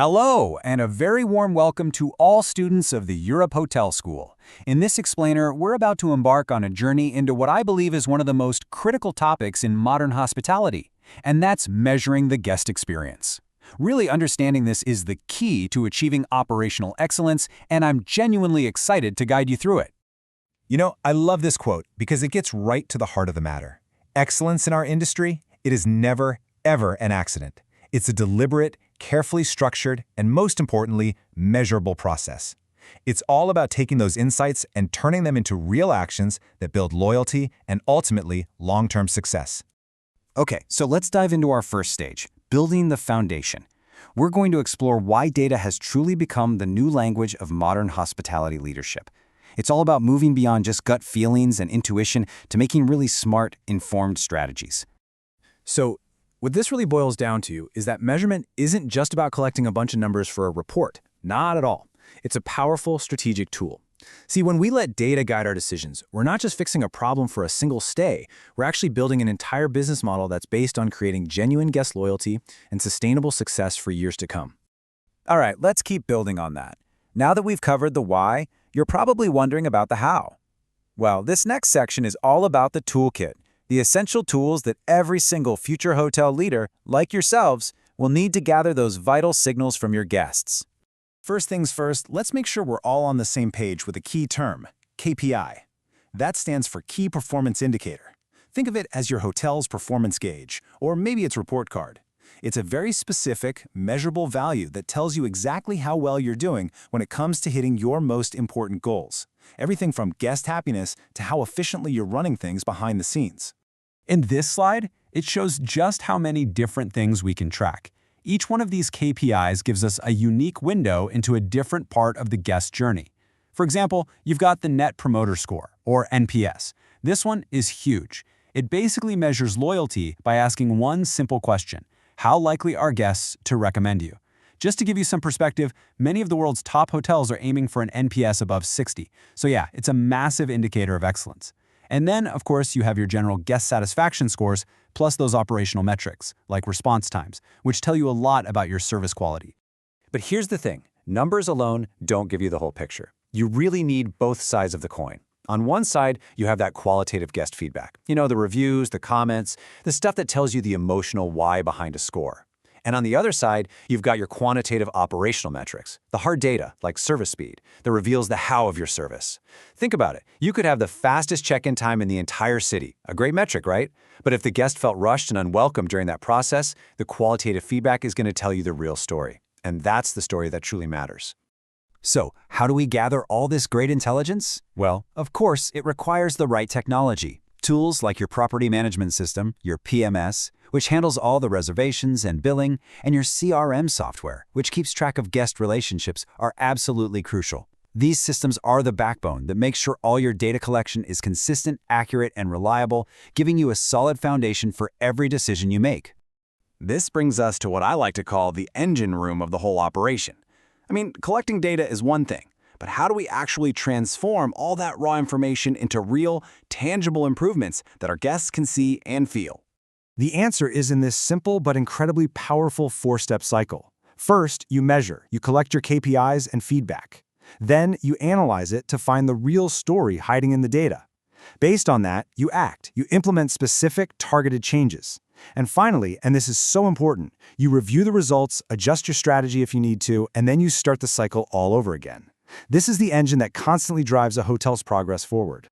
Hello, and a very warm welcome to all students of the Europe Hotel School. In this explainer, we're about to embark on a journey into what I believe is one of the most critical topics in modern hospitality, and that's measuring the guest experience. Really understanding this is the key to achieving operational excellence, and I'm genuinely excited to guide you through it. I love this quote because it gets right to the heart of the matter. Excellence in our industry, it is never, ever an accident. It's a deliberate, carefully structured, and most importantly, measurable process. It's all about taking those insights and turning them into real actions that build loyalty and ultimately long-term success. Okay, so let's dive into our first stage, building the foundation. We're going to explore why data has truly become the new language of modern hospitality leadership. It's all about moving beyond just gut feelings and intuition to making really smart, informed strategies. So, what this really boils down to is that measurement isn't just about collecting a bunch of numbers for a report. Not at all. It's a powerful strategic tool. See, when we let data guide our decisions, we're not just fixing a problem for a single stay, we're actually building an entire business model that's based on creating genuine guest loyalty and sustainable success for years to come. All right, let's keep building on that. Now that we've covered the why, you're probably wondering about the how. Well, this next section is all about the toolkit, the essential tools that every single future hotel leader, like yourselves, will need to gather those vital signals from your guests. First things first, let's make sure we're all on the same page with a key term, KPI. That stands for Key Performance Indicator. Think of it as your hotel's performance gauge, or maybe its report card. It's a very specific, measurable value that tells you exactly how well you're doing when it comes to hitting your most important goals. Everything from guest happiness to how efficiently you're running things behind the scenes. In this slide, it shows just how many different things we can track. Each one of these KPIs gives us a unique window into a different part of the guest journey. For example, you've got the Net Promoter Score, or NPS. This one is huge. It basically measures loyalty by asking one simple question: how likely are guests to recommend you? Just to give you some perspective, many of the world's top hotels are aiming for an NPS above 60. So yeah, it's a massive indicator of excellence. And then, of course, you have your general guest satisfaction scores, plus those operational metrics, like response times, which tell you a lot about your service quality. But here's the thing, numbers alone don't give you the whole picture. You really need both sides of the coin. On one side, you have that qualitative guest feedback. The reviews, the comments, the stuff that tells you the emotional why behind a score. And on the other side, you've got your quantitative operational metrics, the hard data, like service speed, that reveals the how of your service. Think about it. You could have the fastest check-in time in the entire city, a great metric, right? But if the guest felt rushed and unwelcome during that process, the qualitative feedback is going to tell you the real story. And that's the story that truly matters. So, how do we gather all this great intelligence? Well, of course, it requires the right technology. Tools like your property management system, your PMS, which handles all the reservations and billing, and your CRM software, which keeps track of guest relationships, are absolutely crucial. These systems are the backbone that makes sure all your data collection is consistent, accurate, and reliable, giving you a solid foundation for every decision you make. This brings us to what I like to call the engine room of the whole operation. Collecting data is one thing, but how do we actually transform all that raw information into real, tangible improvements that our guests can see and feel? The answer is in this simple but incredibly powerful four-step cycle. First, you measure, you collect your KPIs and feedback. Then, you analyze it to find the real story hiding in the data. Based on that, you act, you implement specific, targeted changes. And finally, and this is so important, you review the results, adjust your strategy if you need to, and then you start the cycle all over again. This is the engine that constantly drives a hotel's progress forward.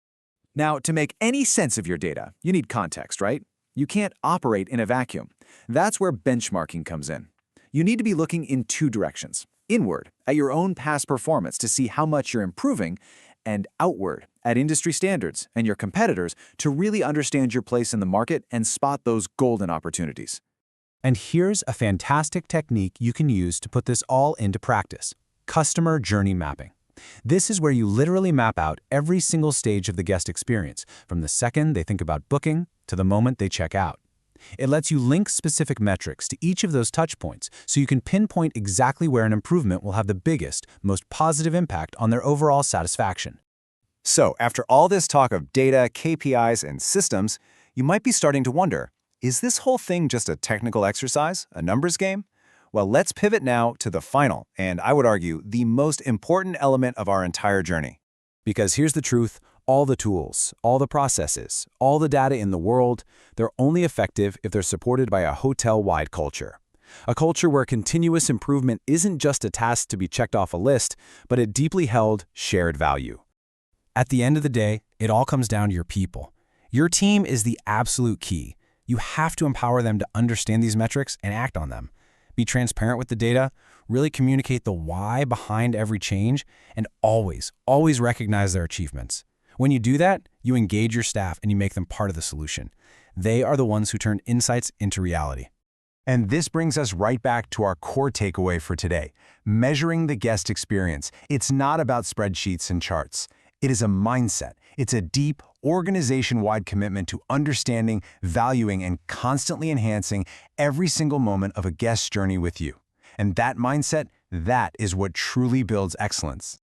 Now, to make any sense of your data, you need context, right? You can't operate in a vacuum. That's where benchmarking comes in. You need to be looking in two directions: inward, at your own past performance to see how much you're improving, and outward, at industry standards and your competitors to really understand your place in the market and spot those golden opportunities. And here's a fantastic technique you can use to put this all into practice: customer journey mapping. This is where you literally map out every single stage of the guest experience, from the second they think about booking to the moment they check out. It lets you link specific metrics to each of those touch points so you can pinpoint exactly where an improvement will have the biggest, most positive impact on their overall satisfaction. So, after all this talk of data, KPIs, and systems, you might be starting to wonder, is this whole thing just a technical exercise, a numbers game? Well, let's pivot now to the final, and I would argue, the most important element of our entire journey. Because here's the truth, all the tools, all the processes, all the data in the world, they're only effective if they're supported by a hotel-wide culture. A culture where continuous improvement isn't just a task to be checked off a list, but a deeply held, shared value. At the end of the day, it all comes down to your people. Your team is the absolute key. You have to empower them to understand these metrics and act on them. Be transparent with the data, really communicate the why behind every change, and always recognize their achievements. When you do that, you engage your staff and you make them part of the solution. They are the ones who turn insights into reality. And this brings us right back to our core takeaway for today. Measuring the guest experience. It's not about spreadsheets and charts. It is a mindset. It's a deep, organization-wide commitment to understanding, valuing, and constantly enhancing every single moment of a guest's journey with you. And that mindset, that is what truly builds excellence.